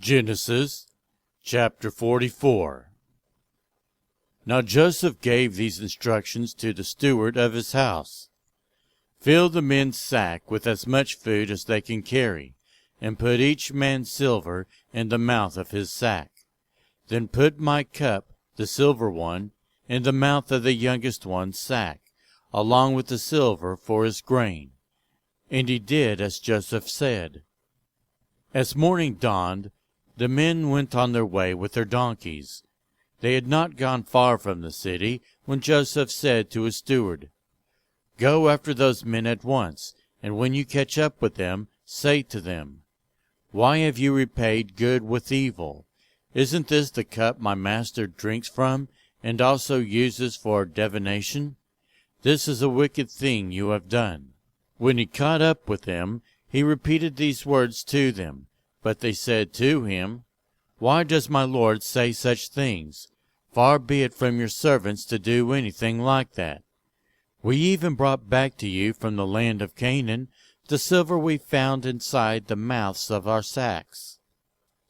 Genesis chapter 44. Now Joseph gave these instructions to the steward of his house. Fill the men's sack with as much food as they can carry, and put each man's silver in the mouth of his sack. Then put my cup, the silver one, in the mouth of the youngest one's sack, along with the silver for his grain. And he did as Joseph said. As morning dawned, the men went on their way with their donkeys. They had not gone far from the city when Joseph said to his steward, "Go after those men at once, and when you catch up with them, say to them, 'Why have you repaid good with evil? Isn't this the cup my master drinks from, and also uses for divination? This is a wicked thing you have done.'" When he caught up with them, he repeated these words to them. But they said to him, "Why does my lord say such things? Far be it from your servants to do anything like that. We even brought back to you from the land of Canaan the silver we found inside the mouths of our sacks.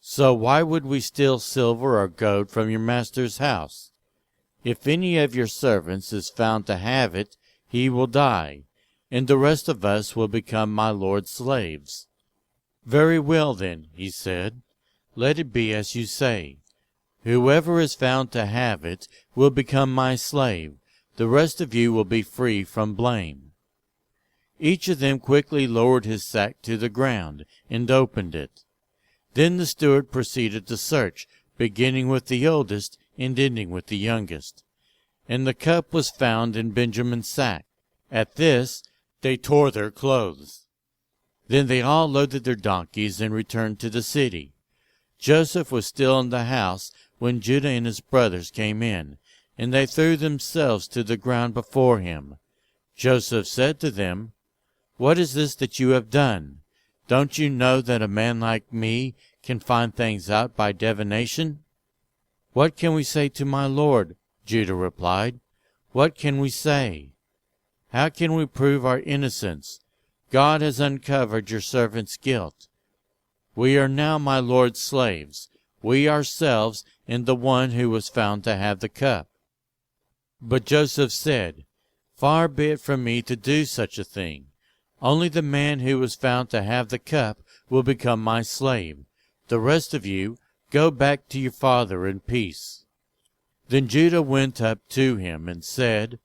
So why would we steal silver or gold from your master's house? If any of your servants is found to have it, he will die, and the rest of us will become my lord's slaves." "Very well, then," he said, "let it be as you say. Whoever is found to have it will become my slave. The rest of you will be free from blame." Each of them quickly lowered his sack to the ground and opened it. Then the steward proceeded to search, beginning with the oldest and ending with the youngest. And the cup was found in Benjamin's sack. At this they tore their clothes. Then they all loaded their donkeys and returned to the city. Joseph was still in the house when Judah and his brothers came in, and they threw themselves to the ground before him. Joseph said to them, "What is this that you have done? Don't you know that a man like me can find things out by divination?" "What can we say to my lord?" Judah replied. "What can we say? How can we prove our innocence? God has uncovered your servant's guilt. We are now my lord's slaves, we ourselves and the one who was found to have the cup." But Joseph said, "Far be it from me to do such a thing. Only the man who was found to have the cup will become my slave. The rest of you, go back to your father in peace." Then Judah went up to him and said,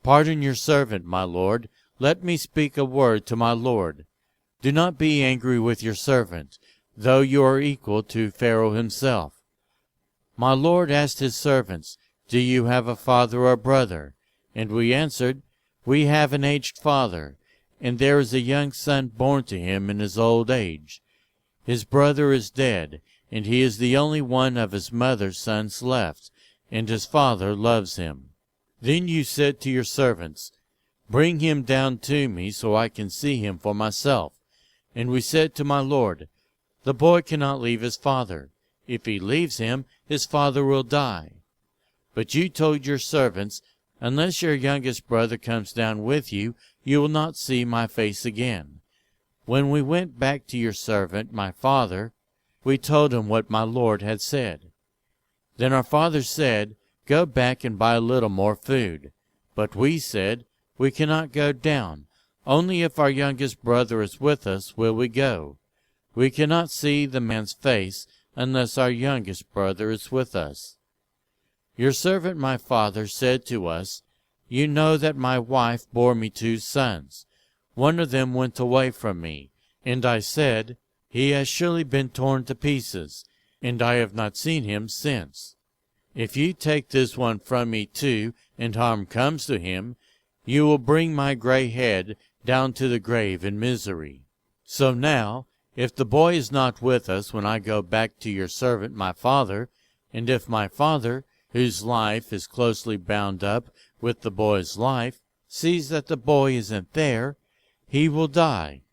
"Pardon your servant, my lord. Let me speak a word to my lord. Do not be angry with your servant, though you are equal to Pharaoh himself. My lord asked his servants, 'Do you have a father or brother?' And we answered, 'We have an aged father, and there is a young son born to him in his old age. His brother is dead, and he is the only one of his mother's sons left, and his father loves him.' Then you said to your servants, 'Bring him down to me so I can see him for myself.' And we said to my lord, 'The boy cannot leave his father. If he leaves him, his father will die.' But you told your servants, 'Unless your youngest brother comes down with you, you will not see my face again.' When we went back to your servant, my father, we told him what my lord had said. Then our father said, 'Go back and buy a little more food.' But we said, 'We cannot go down. Only if our youngest brother is with us will we go. We cannot see the man's face unless our youngest brother is with us.' Your servant my father said to us, 'You know that my wife bore me 2 sons. One of them went away from me, and I said, "He has surely been torn to pieces," and I have not seen him since. If you take this one from me too, and harm comes to him, you will bring my gray head down to the grave in misery. So now, if the boy is not with us when I go back to your servant my father, and if my father, whose life is closely bound up with the boy's life, sees that the boy isn't there, he will die.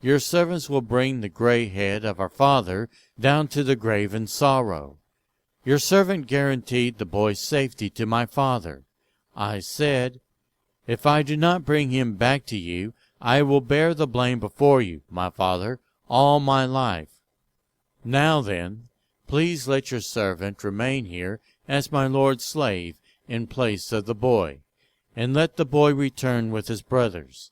Your servants will bring the gray head of our father down to the grave in sorrow.' Your servant guaranteed the boy's safety to my father. I said, 'If I do not bring him back to you, I will bear the blame before you, my father, all my life.' Now then, please let your servant remain here as my lord's slave in place of the boy, and let the boy return with his brothers.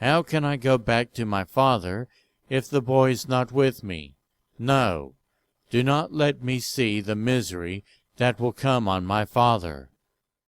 How can I go back to my father if the boy is not with me? No, do not let me see the misery that will come on my father."